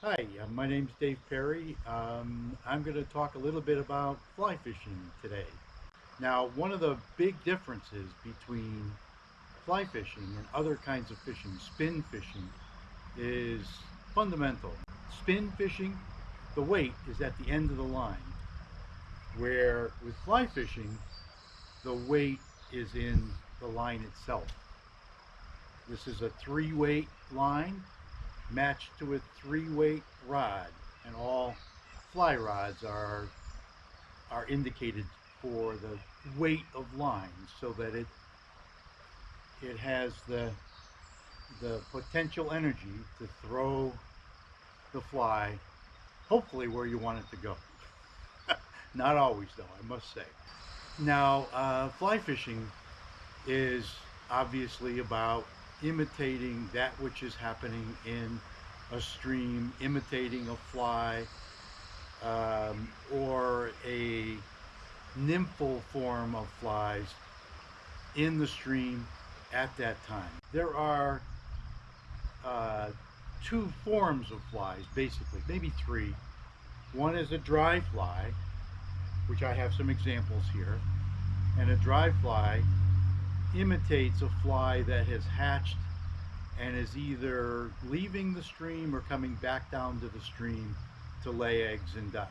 Hi, my name's Dave Parry. I'm going to talk a little bit about fly fishing today. Now, one of the big differences between fly fishing and other kinds of fishing, spin fishing, is fundamental. Spin fishing, the weight is at the end of the line, where with fly fishing, the weight is in the line itself. This is a three-weight line matched to a three-weight rod, and all fly rods are indicated for the weight of line, so that it has the potential energy to throw the fly, hopefully where you want it to go. Not always, though, I must say. Now, fly fishing is obviously about imitating that which is happening in a stream, imitating a fly, or a nymphal form of flies in the stream at that time. There are uh, two forms of flies, basically, maybe three. One is a dry fly, which I have some examples here, and a dry fly imitates a fly that has hatched and is either leaving the stream or coming back down to the stream to lay eggs and die.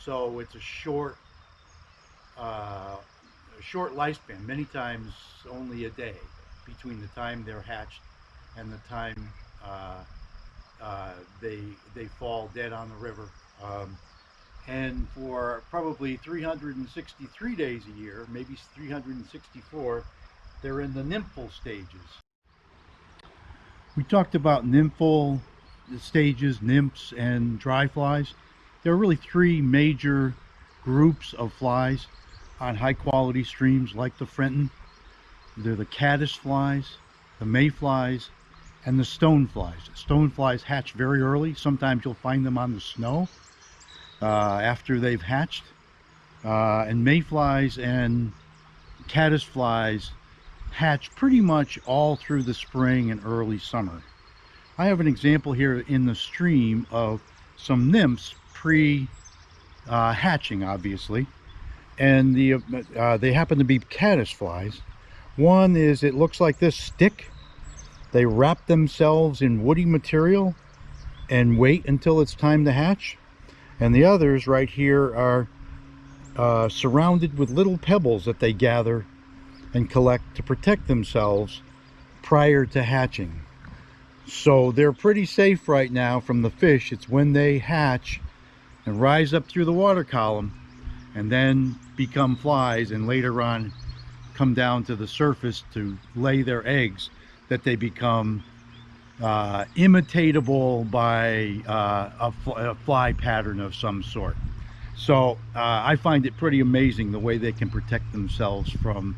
So it's a short lifespan, many times only a day between the time they're hatched and the time uh, they fall dead on the river. And for probably 363 days a year, maybe 364, they're in the nymphal stages. We talked about nymphal stages, nymphs, and dry flies. There are really three major groups of flies on high quality streams like the Frenton. They're the caddis flies, the mayflies, and the stoneflies. Stoneflies hatch very early. Sometimes you'll find them on the snow after they've hatched. And mayflies and caddisflies hatch pretty much all through the spring and early summer. I have an example here in the stream of some nymphs pre-hatching, obviously, and they happen to be caddisflies. One is, it looks like this stick. They wrap themselves in woody material and wait until it's time to hatch. And the others right here are surrounded with little pebbles that they gather and collect to protect themselves prior to hatching. So they're pretty safe right now from the fish. It's when they hatch and rise up through the water column and then become flies and later on come down to the surface to lay their eggs that they become imitatable by a fly pattern of some sort. So I find it pretty amazing the way they can protect themselves from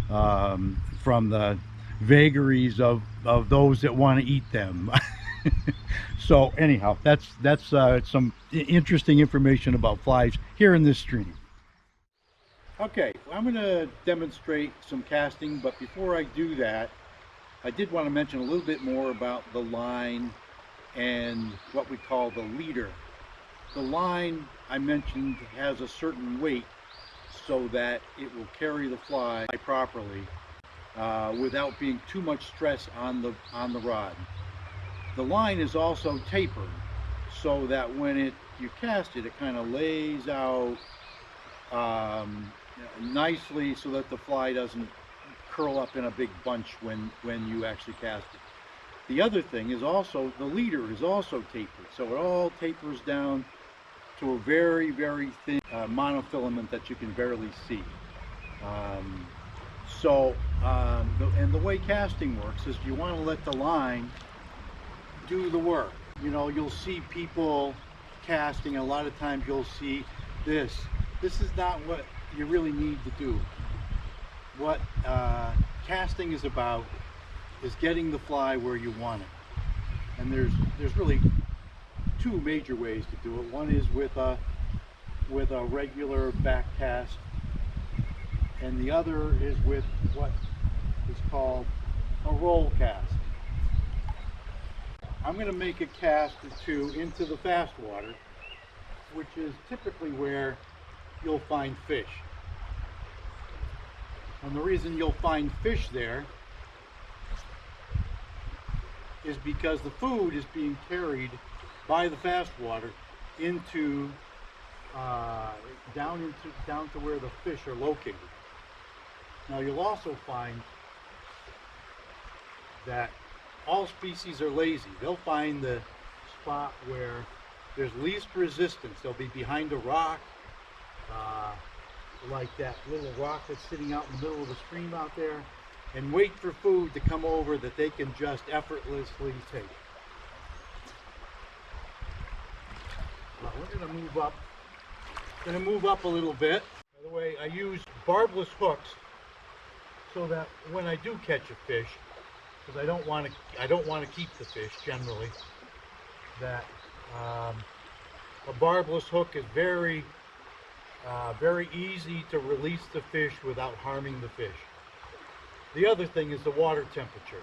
the vagaries of those that want to eat them. So anyhow, that's some interesting information about flies here in this stream. Okay, I'm going to demonstrate some casting, but before I do that, I did want to mention a little bit more about the line and what we call the leader. The line, I mentioned, has a certain weight so that it will carry the fly properly without being too much stress on the rod. The line is also tapered so that when you cast it, it kind of lays out nicely so that the fly doesn't curl up in a big bunch when you actually cast it. The other thing is also the leader is also tapered, so it all tapers down to a very, very thin monofilament that you can barely see. And the way casting works is you want to let the line do the work. You know, you'll see people casting, a lot of times you'll see this. This is not what you really need to do. What casting is about is getting the fly where you want it. And there's really two major ways to do it. One is with a regular back cast, and the other is with what is called a roll cast. I'm going to make a cast or two into the fast water, which is typically where you'll find fish. And the reason you'll find fish there is because the food is being carried by the fast water into down to where the fish are located. Now you'll also find that all species are lazy. They'll find the spot where there's least resistance. They'll be behind a rock, like that little rock that's sitting out in the middle of the stream out there, and wait for food to come over that they can just effortlessly take. Now we're going to move up. Going to move up a little bit. By the way, I use barbless hooks so that when I do catch a fish, because I don't want to keep the fish generally, that a barbless hook is very easy to release the fish without harming the fish. The other thing is the water temperature.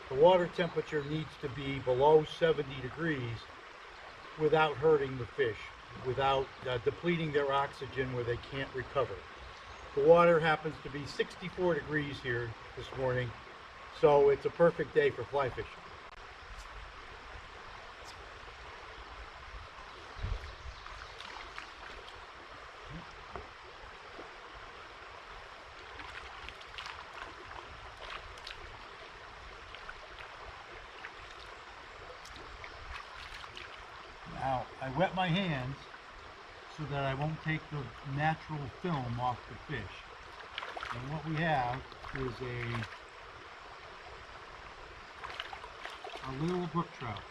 The water temperature needs to be below 70 degrees without hurting the fish, without depleting their oxygen where they can't recover. The water happens to be 64 degrees here this morning, so it's a perfect day for fly fishing. Now, I wet my hands so that I won't take the natural film off the fish. And what we have is a little brook trout.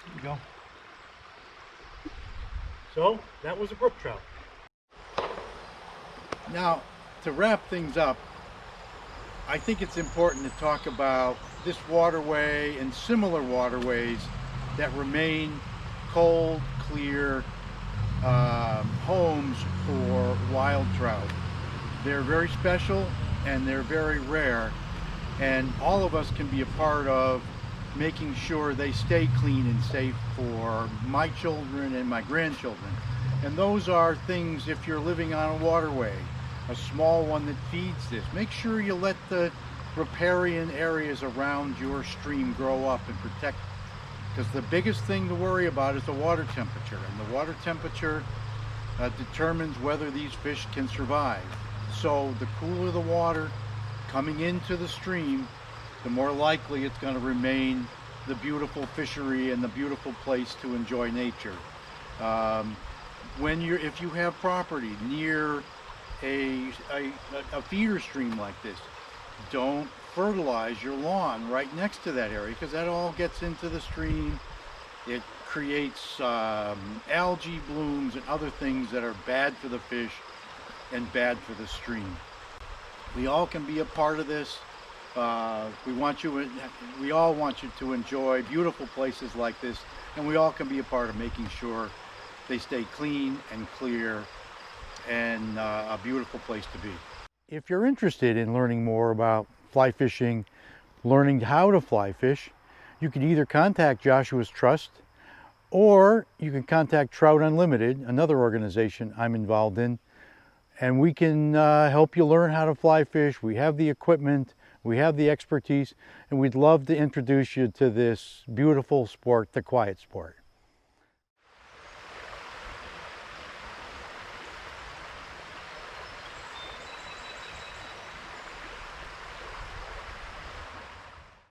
There you go. So, that was a brook trout. Now, to wrap things up, I think it's important to talk about this waterway and similar waterways that remain cold, clear homes for wild trout. They're very special and they're very rare, and all of us can be a part of making sure they stay clean and safe for my children and my grandchildren. And those are things, if you're living on a waterway, a small one that feeds this, make sure you let the riparian areas around your stream grow up and protect, because the biggest thing to worry about is the water temperature, and the water temperature determines whether these fish can survive. So the cooler the water coming into the stream, the more likely it's going to remain the beautiful fishery and the beautiful place to enjoy nature. If you have property near a feeder stream like this, don't fertilize your lawn right next to that area, because that all gets into the stream. It creates algae blooms and other things that are bad for the fish and bad for the stream. We all can be a part of this. We all want you to enjoy beautiful places like this, and we all can be a part of making sure they stay clean and clear and a beautiful place to be. If you're interested in learning more about fly fishing, learning how to fly fish, you can either contact Joshua's Trust, or you can contact Trout Unlimited, another organization I'm involved in, and we can help you learn how to fly fish. We have the equipment, we have the expertise, and we'd love to introduce you to this beautiful sport, the quiet sport.